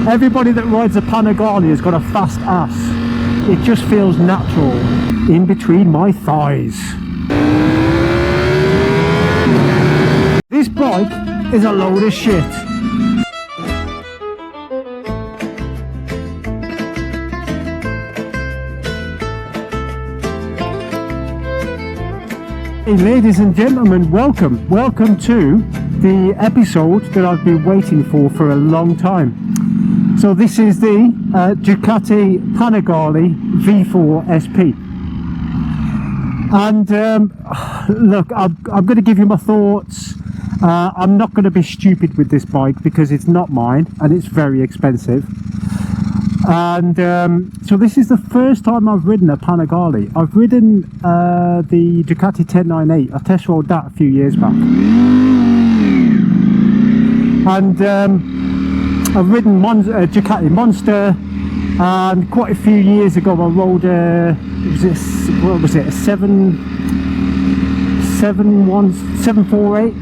Everybody that rides a Panigale has got a fast ass. It just feels natural in between my thighs. This bike is a load of shit. Hey, ladies and gentlemen, welcome to the episode that I've been waiting for a long time. So this is the Ducati Panigale V4 SP. And look, I'm going to give you my thoughts. I'm not going to be stupid with this bike because it's not mine and it's very expensive. And so this is the first time I've ridden a Panigale. I've ridden the Ducati 1098. I test rode that a few years back. And I've ridden Ducati Monster, and quite a few years ago I rode a 748.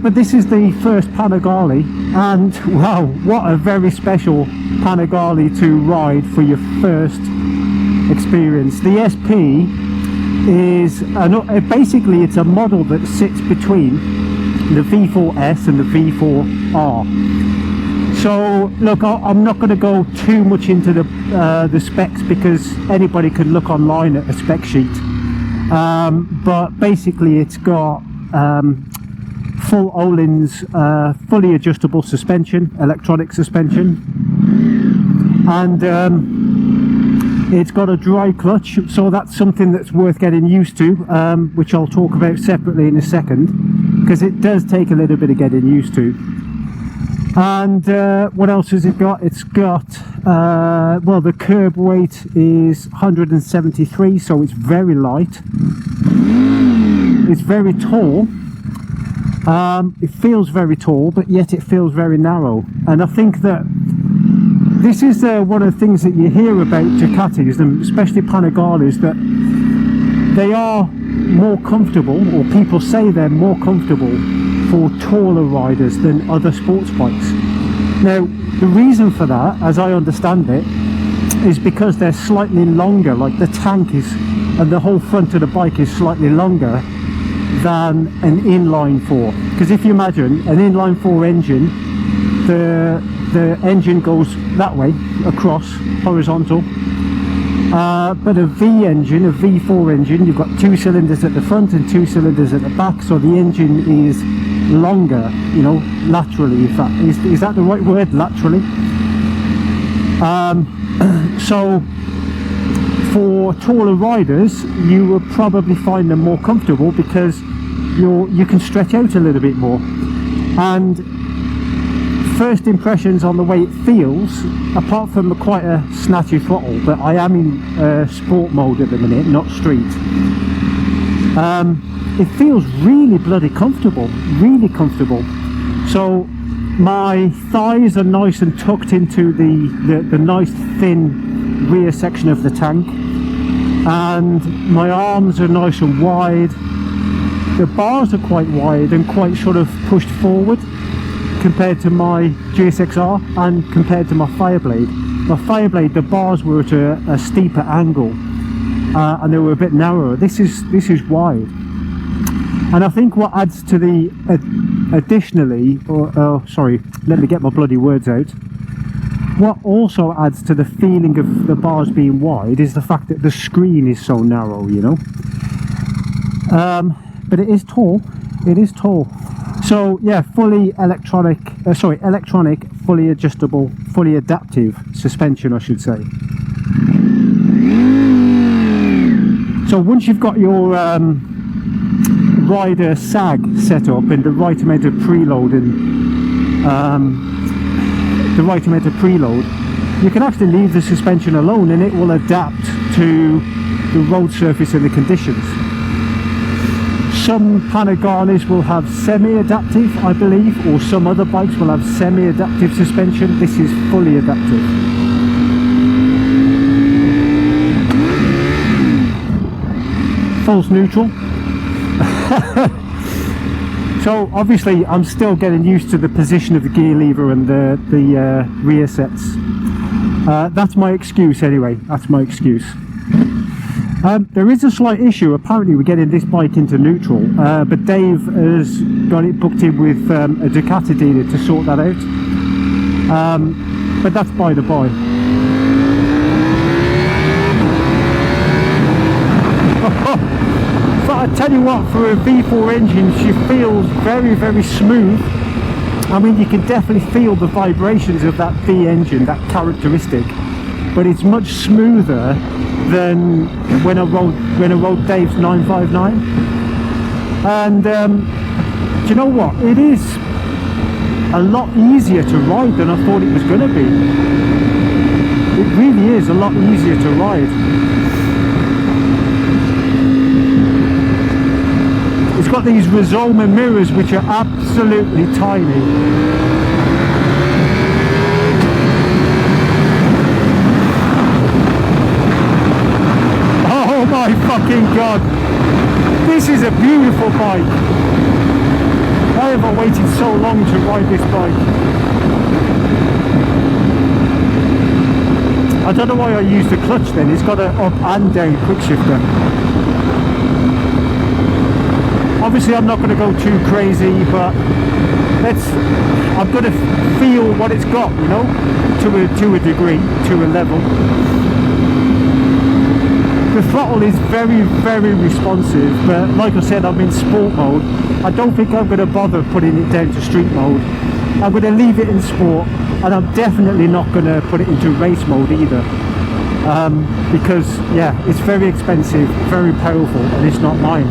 But this is the first Panigale, and wow, what a very special Panigale to ride for your first experience. The SP is basically it's a model that sits between the V4S and the V4R. So look, I'm not going to go too much into the specs because anybody can look online at a spec sheet. But basically it's got full Öhlins fully adjustable suspension, electronic suspension, and it's got a dry clutch, so that's something that's worth getting used to, which I'll talk about separately in a second, because it does take a little bit of getting used to. And what else has it got? It's got well, the curb weight is 173, so it's very light. It's very tall. It feels very tall, but yet it feels very narrow. And I think that this is one of the things that you hear about Ducatis, and especially Panigales, that they are more comfortable, or people say they're more comfortable for taller riders than other sports bikes. Now, the reason for that, as I understand it, is because they're slightly longer, like the tank is, and the whole front of the bike is slightly longer than an inline 4. Because if you imagine an inline 4 engine, the engine goes that way, across, horizontal. But a V engine, a V4 engine, you've got 2 cylinders at the front and 2 cylinders at the back, so the engine is longer, you know, laterally. If that is that the right word, laterally? So for taller riders, you will probably find them more comfortable because you can stretch out a little bit more. And first impressions on the way it feels, apart from quite a snatchy throttle, but I am in sport mode at the minute, not street. It feels really bloody comfortable, really comfortable. So my thighs are nice and tucked into the nice thin rear section of the tank, and my arms are nice and wide. The bars are quite wide and quite sort of pushed forward compared to my GSXR and compared to my Fireblade. My Fireblade, the bars were at a steeper angle, and they were a bit narrower. This is wide. And I think what adds to the additionally, sorry, let me get my bloody words out. What also adds to the feeling of the bars being wide is the fact that the screen is so narrow, you know. But it is tall. It is tall. So yeah, fully electronic, fully adjustable, fully adaptive suspension, I should say. So once you've got your rider sag set up and the right amount of preload you can actually leave the suspension alone and it will adapt to the road surface and the conditions. Some Panigales will have semi-adaptive, I believe, or some other bikes will have semi-adaptive suspension. This is fully adaptive. False neutral. So obviously I'm still getting used to the position of the gear lever and the rear sets. That's my excuse anyway, that's my excuse. There is a slight issue. Apparently we're getting this bike into neutral, but Dave has got it booked in with a Ducati dealer to sort that out. But that's by the by. But I tell you what, for a V4 engine, she feels very, very smooth. I mean, you can definitely feel the vibrations of that V engine, that characteristic, but it's much smoother than when I rode Dave's 959. And do you know what? It is a lot easier to ride than I thought it was going to be. It really is a lot easier to ride. It's got these Rizoma mirrors which are absolutely tiny. Oh my fucking god! This is a beautiful bike. I have waited so long to ride this bike. I don't know why I use the clutch then. It's got an up and down quick shifter. Obviously I'm not going to go too crazy, but I'm going to feel what it's got, you know, to a degree, to a level. The throttle is very, very responsive, but like I said, I'm in sport mode. I don't think I'm going to bother putting it down to street mode. I'm going to leave it in sport, and I'm definitely not going to put it into race mode either. Because, yeah, it's very expensive, very powerful, and it's not mine.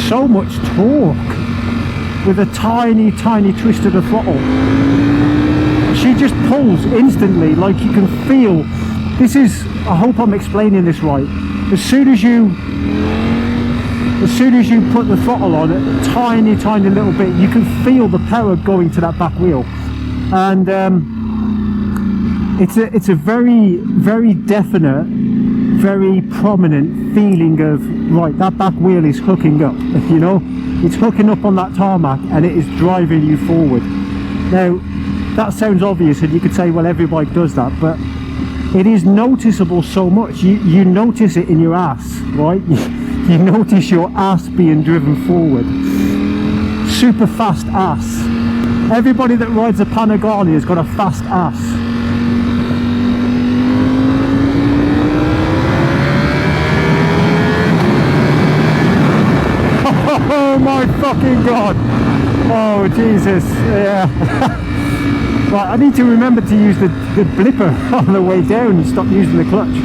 So much torque with a tiny twist of the throttle. She just pulls instantly, like you can feel. This is, I hope I'm explaining this right. As soon as you put the throttle on, a tiny little bit, you can feel the power going to that back wheel, and it's a very, very definite, very prominent feeling of, right, that back wheel is hooking up, you know, it's hooking up on that tarmac and it is driving you forward. Now that sounds obvious and you could say, well, every bike does that, but it is noticeable so much. You notice it in your ass, right? You notice your ass being driven forward. Super fast ass. Everybody that rides a Panigale has got a fast ass. Oh my fucking god! Oh Jesus! Yeah. Right, I need to remember to use the blipper on the way down and stop using the clutch.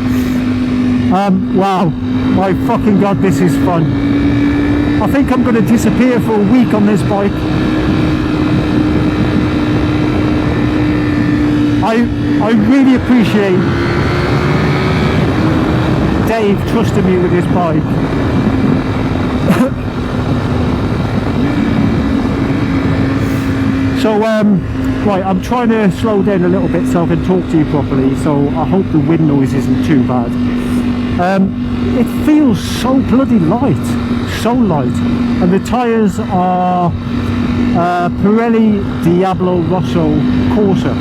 Wow, my fucking god, this is fun. I think I'm going to disappear for a week on this bike. I really appreciate Dave trusting me with this bike. So, right, I'm trying to slow down a little bit so I can talk to you properly, so I hope the wind noise isn't too bad. It feels so bloody light, so light, and the tyres are Pirelli Diablo Rosso Corsa,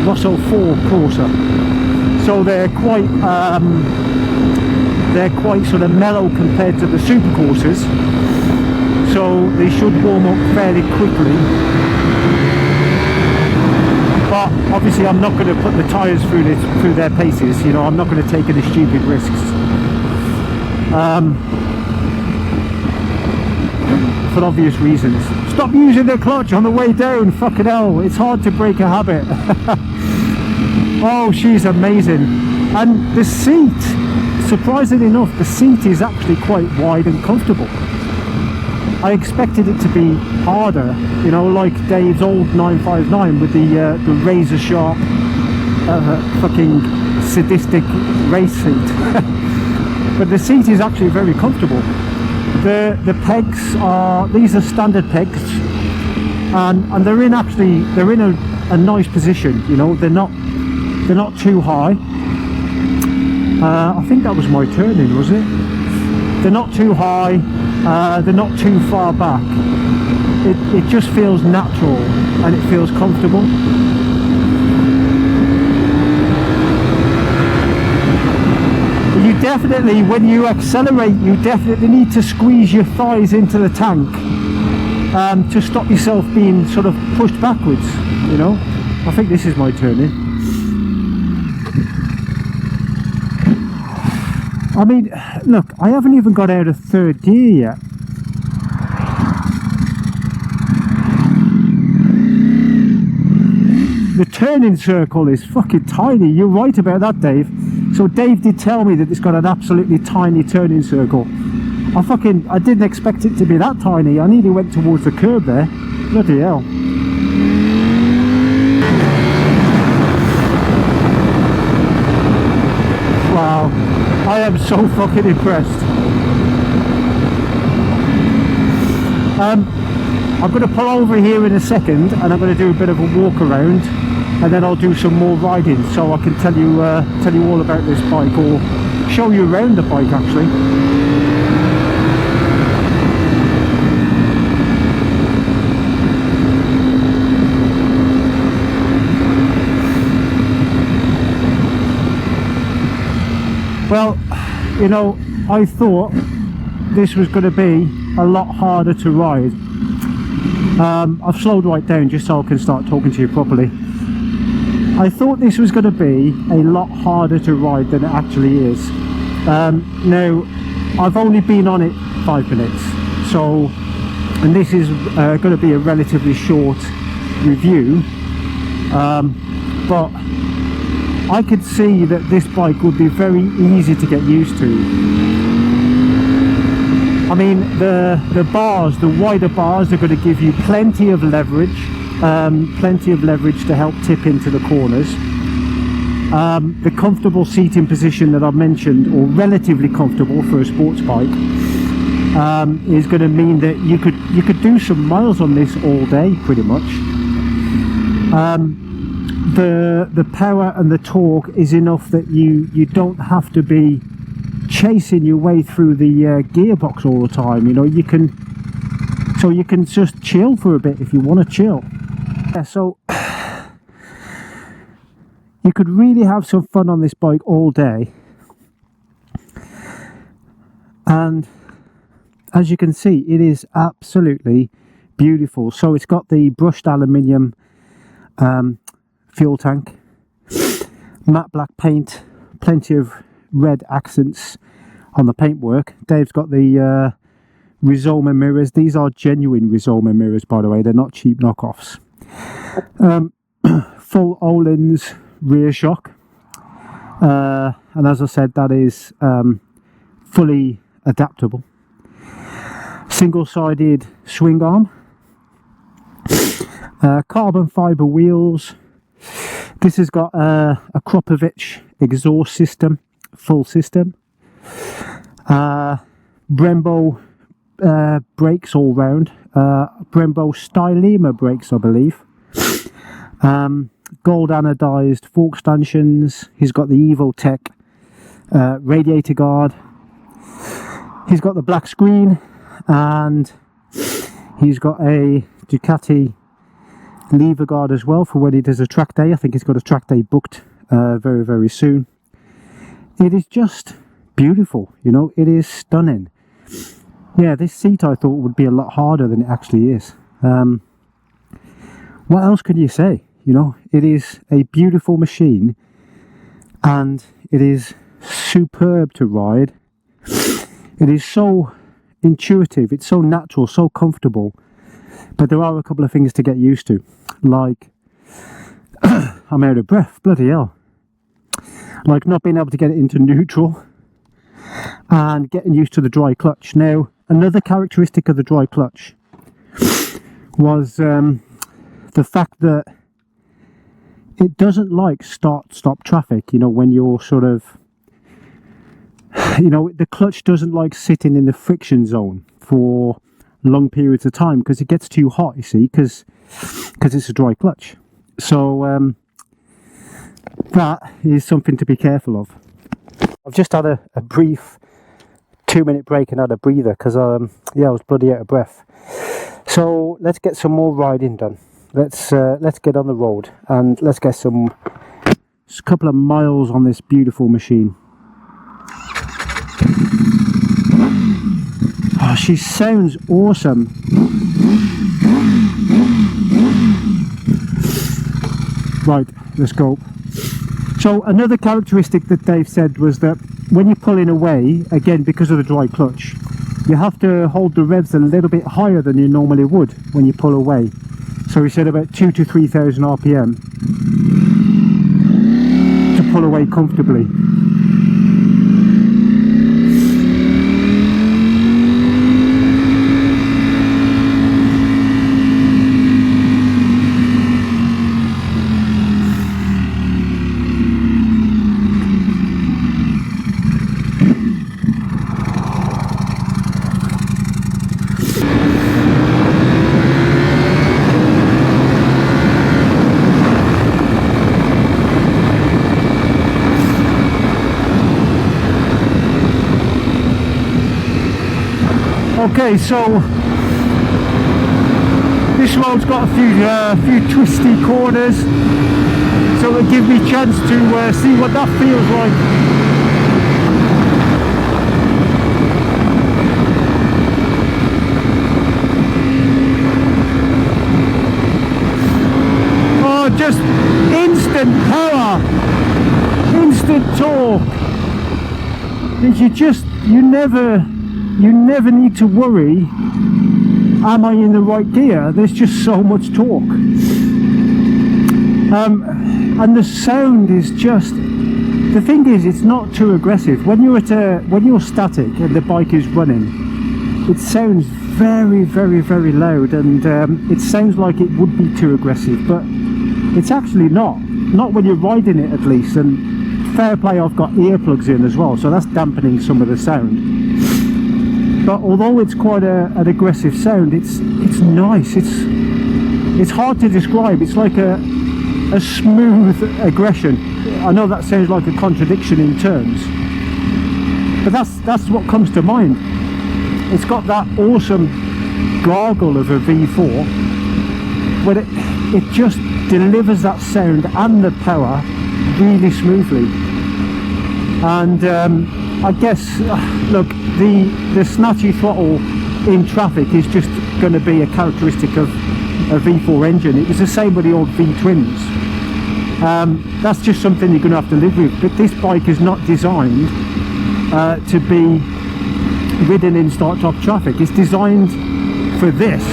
Rosso 4 Corsa, so they're quite sort of mellow compared to the Super Corsas. So they should warm up fairly quickly, but obviously I'm not going to put the tyres through their paces, you know, I'm not going to take any stupid risks. For obvious reasons. Stop using the clutch on the way down, fucking hell, it's hard to break a habit. Oh, she's amazing. And the seat, surprisingly enough, the seat is actually quite wide and comfortable. I expected it to be harder, you know, like Dave's old 959 with the razor sharp, fucking sadistic race seat. But the seat is actually very comfortable. The pegs are, these are standard pegs. and they're in a nice position. You know, they're not too high. I think that was my turning, was it? They're not too high, they're not too far back. It just feels natural and it feels comfortable. You definitely, when you accelerate, you definitely need to squeeze your thighs into the tank to stop yourself being sort of pushed backwards, you know. I think this is my turning. I mean, look, I haven't even got out of third gear yet. The turning circle is fucking tiny. You're right about that, Dave. So Dave did tell me that it's got an absolutely tiny turning circle. I didn't expect it to be that tiny. I nearly went towards the curb there. Bloody hell. Wow. I am so fucking impressed. I'm going to pull over here in a second and I'm going to do a bit of a walk around, and then I'll do some more riding so I can tell you all about this bike, or show you around the bike actually. Well, you know, I thought this was going to be a lot harder to ride. I've slowed right down just so I can start talking to you properly. I thought this was going to be a lot harder to ride than it actually is. Now, I've only been on it 5 minutes, so, and this is going to be a relatively short review, but I could see that this bike would be very easy to get used to. I mean, the bars, the wider bars, are going to give you plenty of leverage to help tip into the corners. The comfortable seating position that I've mentioned, or relatively comfortable for a sports bike, is going to mean that you could do some miles on this all day, pretty much. The power and the torque is enough that you don't have to be chasing your way through the gearbox all the time. You know, you can just chill for a bit if you want to chill. Yeah, so you could really have some fun on this bike all day, and as you can see, it is absolutely beautiful. So it's got the brushed aluminium fuel tank, matte black paint, plenty of red accents on the paintwork. Dave's got the Rizoma mirrors. These are genuine Rizoma mirrors, by the way, they're not cheap knockoffs. Full Öhlins rear shock, and as I said, that is fully adaptable. Single-sided swing arm, carbon fibre wheels. This has got a Kropovich exhaust system, full system. Brembo brakes all round. Brembo Stylema brakes, I believe. Gold anodized fork stanchions. He's got the Evotech radiator guard. He's got the black screen, and he's got a Ducati lever guard as well for when he does a track day. I think he's got a track day booked very, very soon. It is just beautiful, you know, it is stunning. Yeah, this seat I thought would be a lot harder than it actually is. What else can you say? You know, it is a beautiful machine, and it is superb to ride. It is so intuitive, it's so natural, so comfortable, but there are a couple of things to get used to, like I'm out of breath, bloody hell, like not being able to get it into neutral and getting used to the dry clutch. Now, another characteristic of the dry clutch was the fact that it doesn't like start-stop traffic. You know, when you're sort of, you know, the clutch doesn't like sitting in the friction zone for long periods of time, because it gets too hot, you see, because it's a dry clutch. So that is something to be careful of. I've just had a brief 2-minute break and had a breather because yeah, I was bloody out of breath. So let's get some more riding done. Let's get on the road and let's get a couple of miles on this beautiful machine. Oh, she sounds awesome. Right, let's go. So another characteristic that Dave said was that when you're pulling away, again because of the dry clutch, you have to hold the revs a little bit higher than you normally would when you pull away. So he said about 2,000 to 3,000 RPM to pull away comfortably. Okay, so this road's got a few twisty corners, so it'll give me a chance to see what that feels like. Oh, just instant power, instant torque. You never need to worry, am I in the right gear? There's just so much torque. And the sound is just, the thing is, it's not too aggressive. When you're static and the bike is running, it sounds very, very, very loud, and it sounds like it would be too aggressive, but it's actually not when you're riding it, at least. And fair play, I've got earplugs in as well, so that's dampening some of the sound. But although it's quite an aggressive sound, it's nice. It's hard to describe. It's like a smooth aggression. I know that sounds like a contradiction in terms, but that's what comes to mind. It's got that awesome gargle of a V4, but it just delivers that sound and the power really smoothly. And I guess, look, the snatchy throttle in traffic is just going to be a characteristic of a V4 engine. It was the same with the old V-twins. That's just something you're going to have to live with. But this bike is not designed to be ridden in start-stop traffic. It's designed for this.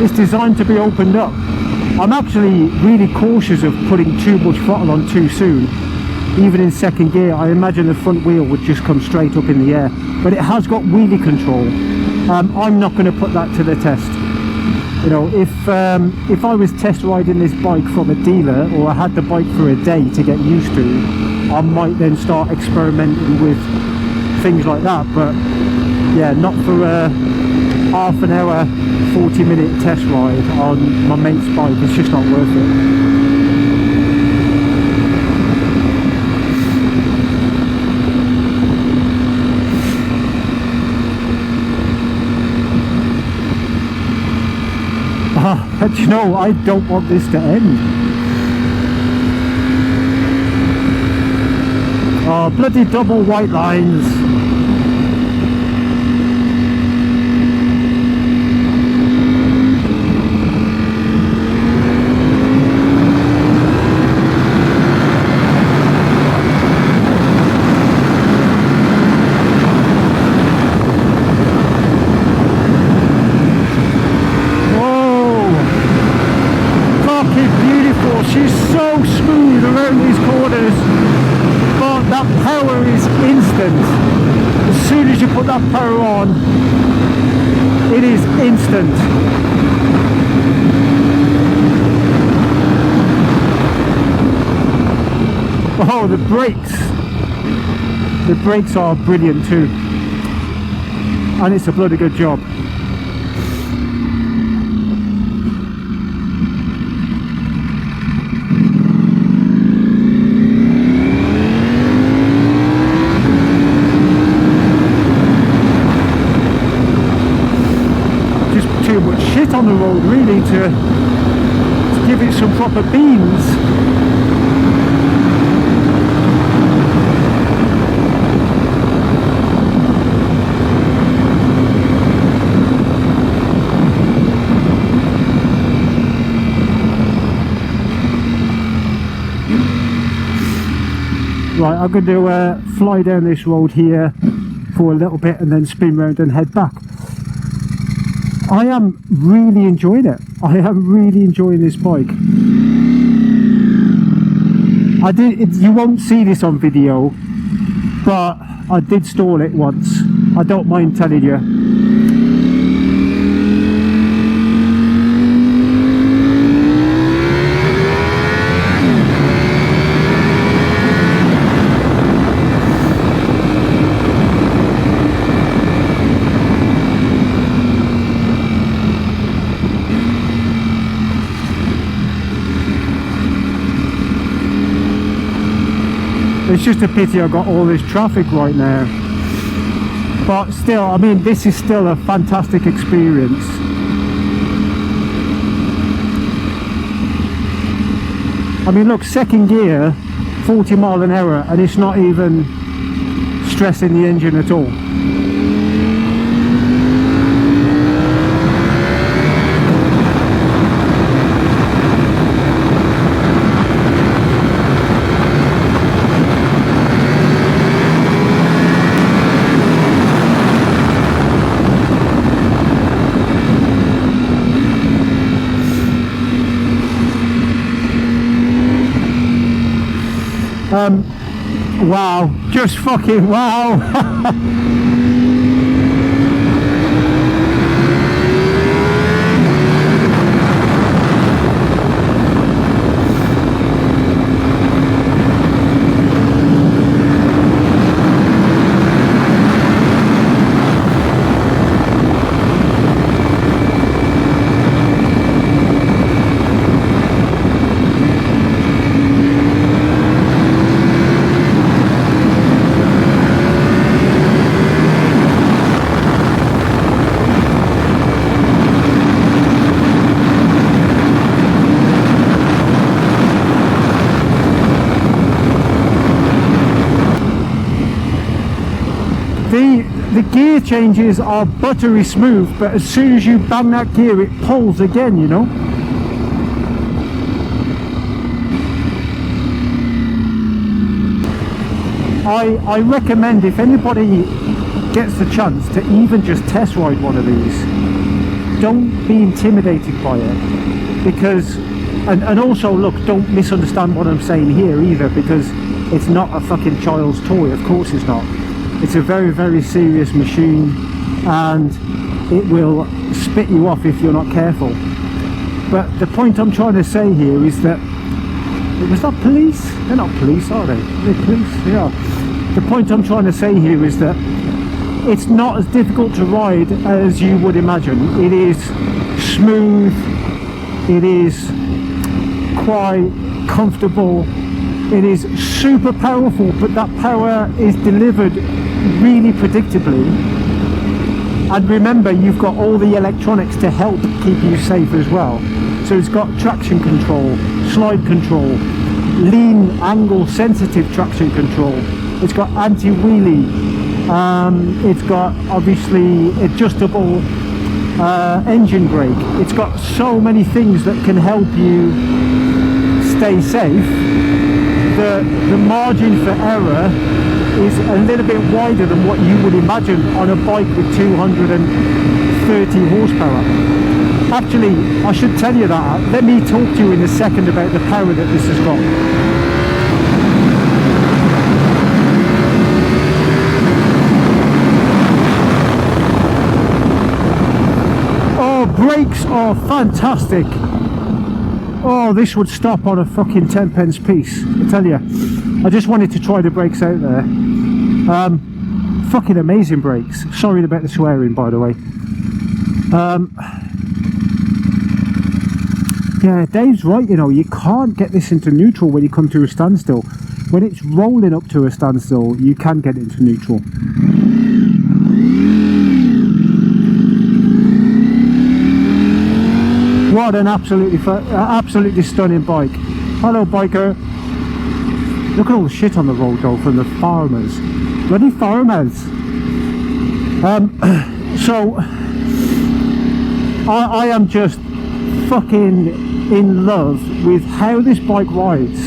It's designed to be opened up. I'm actually really cautious of putting too much throttle on too soon. Even in second gear, I imagine the front wheel would just come straight up in the air. But it has got wheelie control. I'm not going to put that to the test. You know, if I was test riding this bike from a dealer, or I had the bike for a day to get used to, I might then start experimenting with things like that. But yeah, not for a half an hour, 40-minute test ride on my mate's bike. It's just not worth it. But you know, I don't want this to end. Oh, bloody double white lines. She's so smooth around these corners, but that power is instant. As soon as you put that power on, it is instant. Oh, the brakes are brilliant too. and it's a bloody good job. Just too much shit on the road really to give it some proper beans. Right, I'm going to fly down this road here for a little bit and then spin round and head back. I am really enjoying it. I am really enjoying this bike. You won't see this on video, but I did stall it once. I don't mind telling you. It's just a pity I've got all this traffic right now, but still, I mean, this is still a fantastic experience. I mean, look, second gear, 40 mile an hour, and it's not even stressing the engine at all. Wow, just fucking wow. The gear changes are buttery smooth, but as soon as you bang that gear, it pulls again, you know. I recommend, if anybody gets the chance to even just test ride one of these, don't be intimidated by it, because and also, look, don't misunderstand what I'm saying here either, because it's not a fucking child's toy. Of course it's not. It's a very, very serious machine, and it will spit you off if you're not careful. But the point I'm trying to say here is that it was not police. They're not police, are they? They're police. Yeah. The point I'm trying to say here is that it's not as difficult to ride as you would imagine. It is smooth. It is quite comfortable. It is super powerful, but that power is delivered really predictably. And remember, you've got all the electronics to help keep you safe as well. So it's got traction control, slide control, lean angle sensitive traction control. It's got anti-wheelie. It's got obviously adjustable engine brake. It's got so many things that can help you stay safe. The margin for error is a little bit wider than what you would imagine on a bike with 230 horsepower. Actually, I should tell you that. Let me talk to you in a second about the power that this has got. Oh, brakes are fantastic. Oh, this would stop on a fucking 10p piece, I tell you. I just wanted to try the brakes out there. fucking amazing brakes. Sorry about the swearing, by the way. Yeah, Dave's right, you know, you can't get this into neutral when you come to a standstill. When it's rolling up to a standstill, you can get it into neutral. What an absolutely stunning bike. Hello, biker. Look at all the shit on the road, though, from the farmers. Bloody farmers. So, I am just fucking in love with how this bike rides.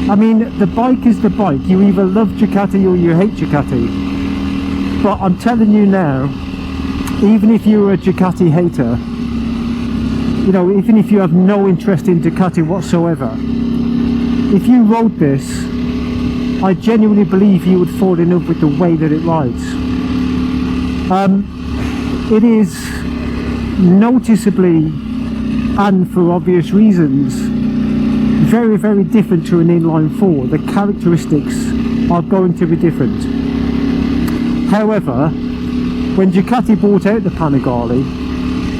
I mean, the bike is the bike. You either love Ducati or you hate Ducati. But I'm telling you now, even if you're a Ducati hater, you know, even if you have no interest in Ducati whatsoever, if you rode this, I genuinely believe you would fall in love with the way that it rides. It is noticeably, and for obvious reasons, very, very different to an inline four. The characteristics are going to be different. However, when Ducati bought out the Panigale,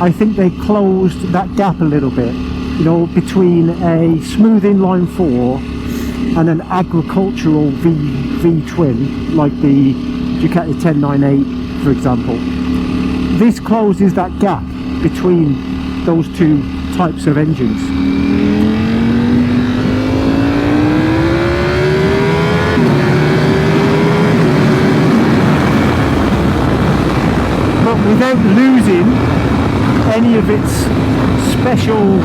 I think they closed that gap a little bit, you know, between a smooth inline four and an agricultural V twin, like the Ducati 1098, for example. This closes that gap between those two types of engines. But without losing any of its special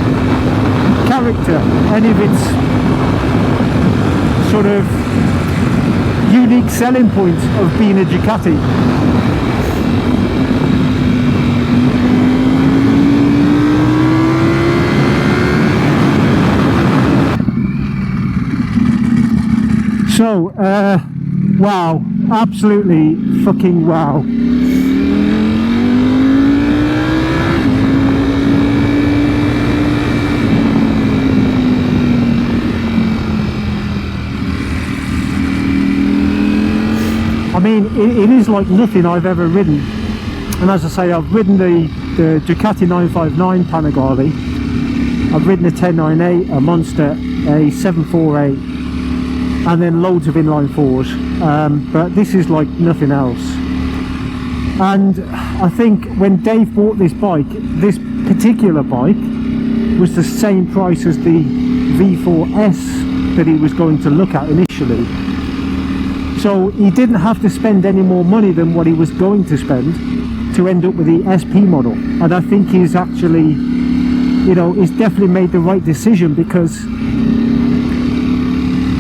character, any of its sort of unique selling points of being a Ducati. So, wow, absolutely fucking wow. I mean, it is like nothing I've ever ridden. And as I say, I've ridden the Ducati 959 Panigale, I've ridden a 1098, a Monster, a 748, and then loads of inline fours, but this is like nothing else. And I think when Dave bought this bike, this particular bike was the same price as the V4 S that he was going to look at initially. So he didn't have to spend any more money than what he was going to spend to end up with the SP model. And I think he's actually, you know, he's definitely made the right decision, because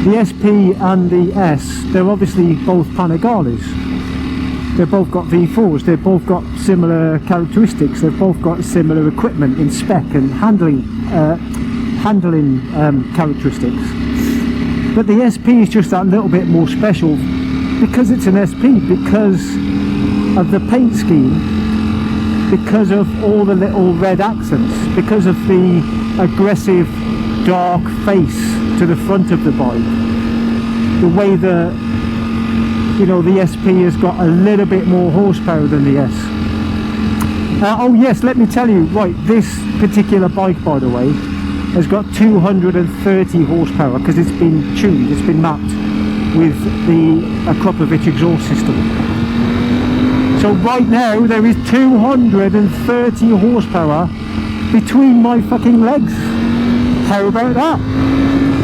the SP and the S, they're obviously both Panigales. They've both got V4s, they've both got similar characteristics, they've both got similar equipment in spec and handling characteristics. But the SP is just that little bit more special because it's an SP, because of the paint scheme, because of all the little red accents, because of the aggressive dark face to the front of the bike, the way that, you know, the SP has got a little bit more horsepower than the S. Oh yes, let me tell you, right, this particular bike, by the way, has got 230 horsepower because it's been tuned, it's been mapped with the Ergonomics exhaust system. So right now there is 230 horsepower between my fucking legs. How about that?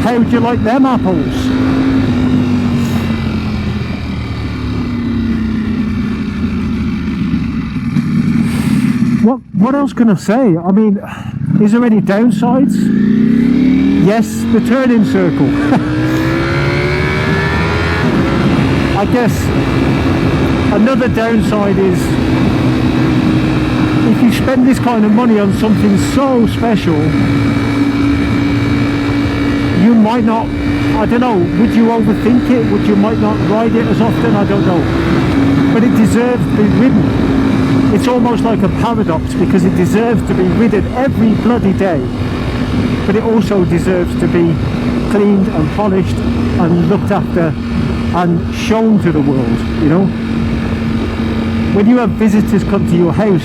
How do you like them apples? What else can I say? I mean, is there any downsides? Yes, the turning circle. I guess another downside is if you spend this kind of money on something so special, you might not, I don't know, would you overthink it? Would you might not ride it as often? I don't know. But it deserves to be ridden. It's almost like a paradox, because it deserves to be ridden every bloody day, but it also deserves to be cleaned and polished and looked after and shown to the world, you know. when you have visitors come to your house,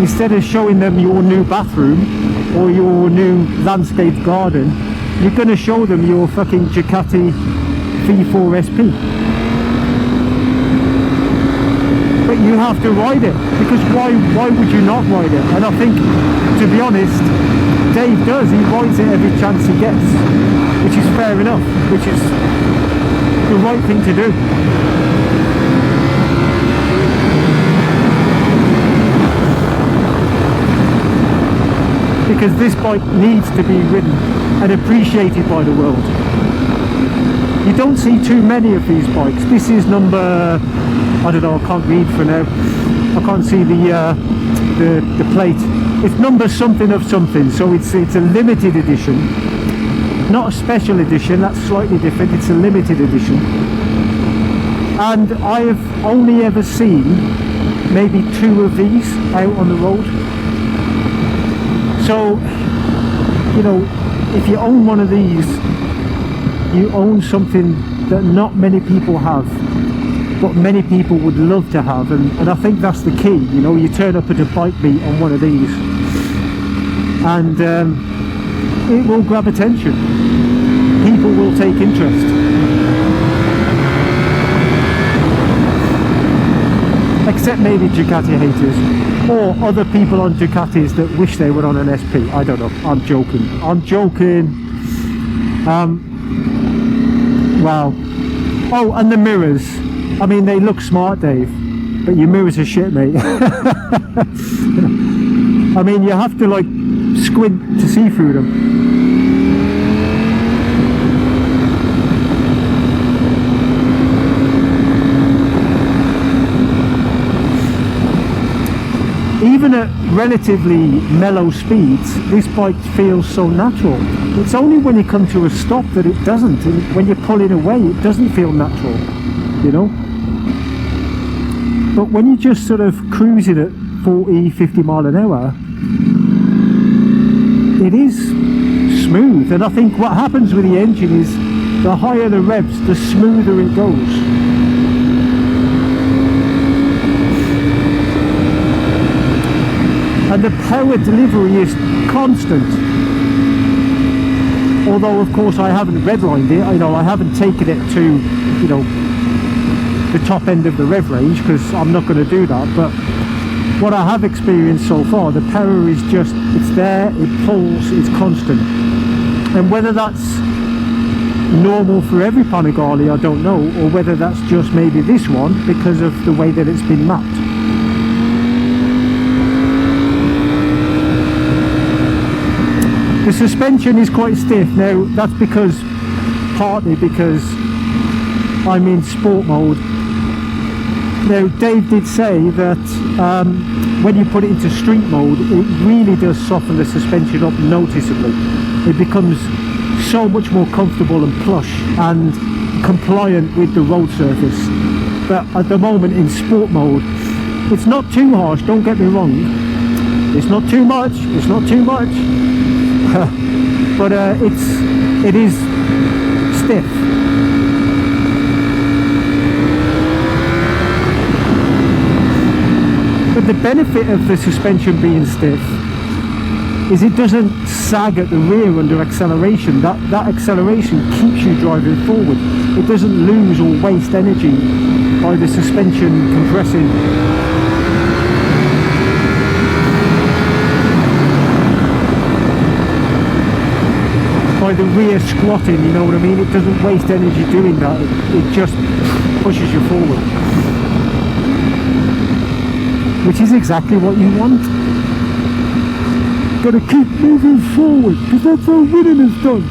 instead of showing them your new bathroom or your new landscaped garden, you're going to show them your fucking Ducati V4 SP. But you have to ride it, because why would you not ride it? And I think, to be honest, Dave does. He rides it every chance he gets, which is fair enough, which is the right thing to do. Because this bike needs to be ridden and appreciated by the world. You don't see too many of these bikes. This is number, I don't know, I can't read for now. I can't see the plate. It's number something of something, so it's a limited edition, not a special edition. That's slightly different. It's a limited edition, and I have only ever seen maybe 2 of these out on the road. So, you know, if you own one of these, you own something that not many people have, but many people would love to have, and I think that's the key. You know, you turn up at a bike meet on one of these, and it will grab attention. People will take interest. Except maybe Ducati haters, or other people on Ducatis that wish they were on an SP. I don't know. I'm joking. I'm joking. Wow. Oh, and the mirrors. I mean, they look smart, Dave, but your mirrors are shit, mate. I mean, you have to like squint to see through them. Even at relatively mellow speeds, this bike feels so natural. It's only when you come to a stop that it doesn't. And when you're pulling away, it doesn't feel natural, you know? But when you're just sort of cruising at 40, 50 mile an hour, it is smooth. And I think what happens with the engine is the higher the revs, the smoother it goes. And the power delivery is constant. Although, of course, I haven't redlined it. You know, I haven't taken it to, you know, the top end of the rev range, because I'm not going to do that. But what I have experienced so far, the power is just, it's there, it pulls, it's constant. And whether that's normal for every Panigale, I don't know, or whether that's just maybe this one because of the way that it's been mapped. The suspension is quite stiff. Now that's partly because I'm in sport mode. Now Dave did say that when you put it into street mode, it really does soften the suspension up noticeably. It becomes so much more comfortable and plush and compliant with the road surface. But at the moment in sport mode, it's not too harsh, don't get me wrong. It's not too much, it's not too much. But it is stiff. But the benefit of the suspension being stiff is it doesn't sag at the rear under acceleration. That acceleration keeps you driving forward. It doesn't lose or waste energy by the suspension compressing. By the rear squatting, you know what I mean? It doesn't waste energy doing that. It just pushes you forward, which is exactly what you want. Got to keep moving forward, because that's how winning is done.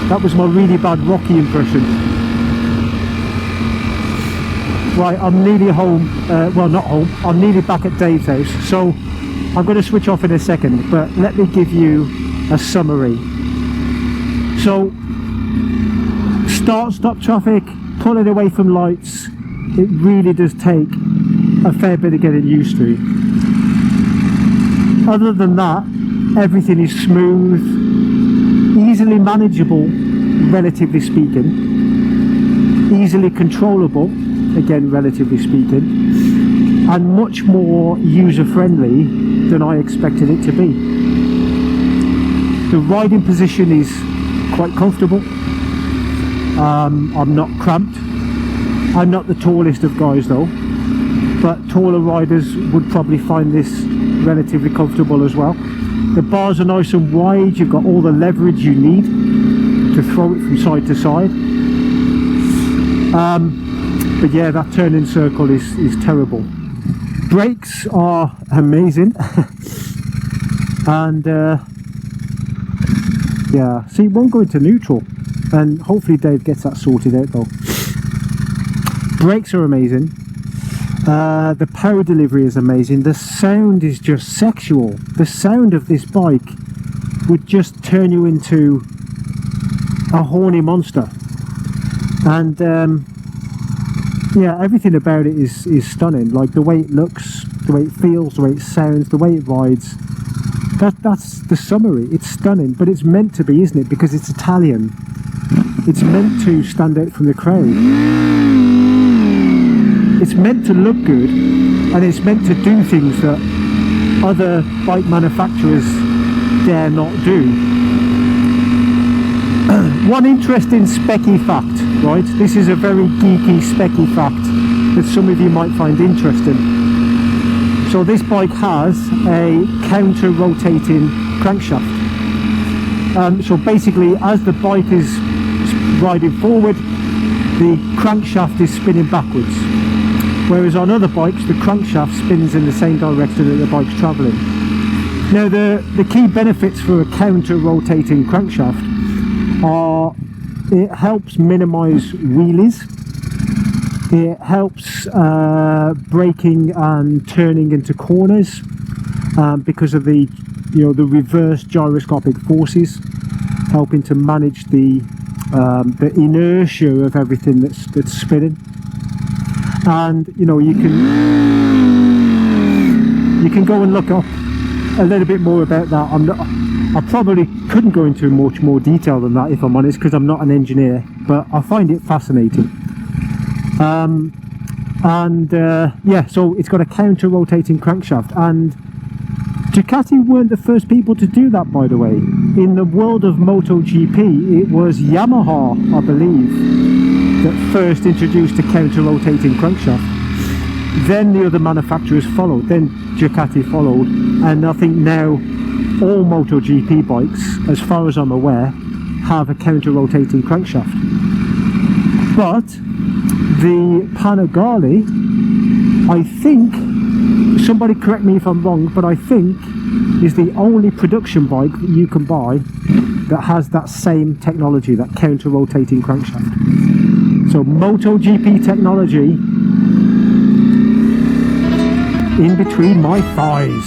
That was my really bad Rocky impression. Right, I'm nearly home. Well, not home. I'm nearly back at Dave's house. So I'm going to switch off in a second, but let me give you a summary. So, stop traffic, pulling away from lights, it really does take a fair bit of getting used to. Other than that, everything is smooth, easily manageable, relatively speaking, easily controllable, again, relatively speaking, and much more user-friendly than I expected it to be. The riding position is quite comfortable. I'm not cramped. I'm not the tallest of guys though, but taller riders would probably find this relatively comfortable as well. The bars are nice and wide. You've got all the leverage you need to throw it from side to side. But yeah, that turning circle is terrible. Brakes are amazing. And yeah, see, it won't go into neutral, and hopefully Dave gets that sorted out though. Brakes are amazing. The power delivery is amazing. The sound is just sexual. The sound of this bike would just turn you into a horny monster. And yeah, everything about it is stunning. Like the way it looks, the way it feels, the way it sounds, the way it rides. That's the summary. It's stunning, but it's meant to be, isn't it? Because it's Italian. It's meant to stand out from the crowd. It's meant to look good, and it's meant to do things that other bike manufacturers dare not do. One interesting specky fact, right? This is a very geeky specky fact that some of you might find interesting. So this bike has a counter-rotating crankshaft. So basically, as the bike is riding forward, the crankshaft is spinning backwards. Whereas on other bikes, the crankshaft spins in the same direction that the bike's travelling. Now, the key benefits for a counter-rotating crankshaft are it helps minimise wheelies. It helps braking and turning into corners because of the reverse gyroscopic forces, helping to manage the inertia of everything that's spinning. And you can go and look up a little bit more about that. I probably couldn't go into much more detail than that if I'm honest, because I'm not an engineer, but I find it fascinating. Yeah, so it's got a counter-rotating crankshaft, and Ducati weren't the first people to do that, by the way. In the world of MotoGP, it was Yamaha, I believe, that first introduced a counter-rotating crankshaft. Then the other manufacturers followed, then Ducati followed, and I think now all MotoGP bikes, as far as I'm aware, have a counter-rotating crankshaft. But the Panigale, I think, somebody correct me if I'm wrong, but I think is the only production bike that you can buy that has that same technology, that counter-rotating crankshaft. So MotoGP technology in between my thighs.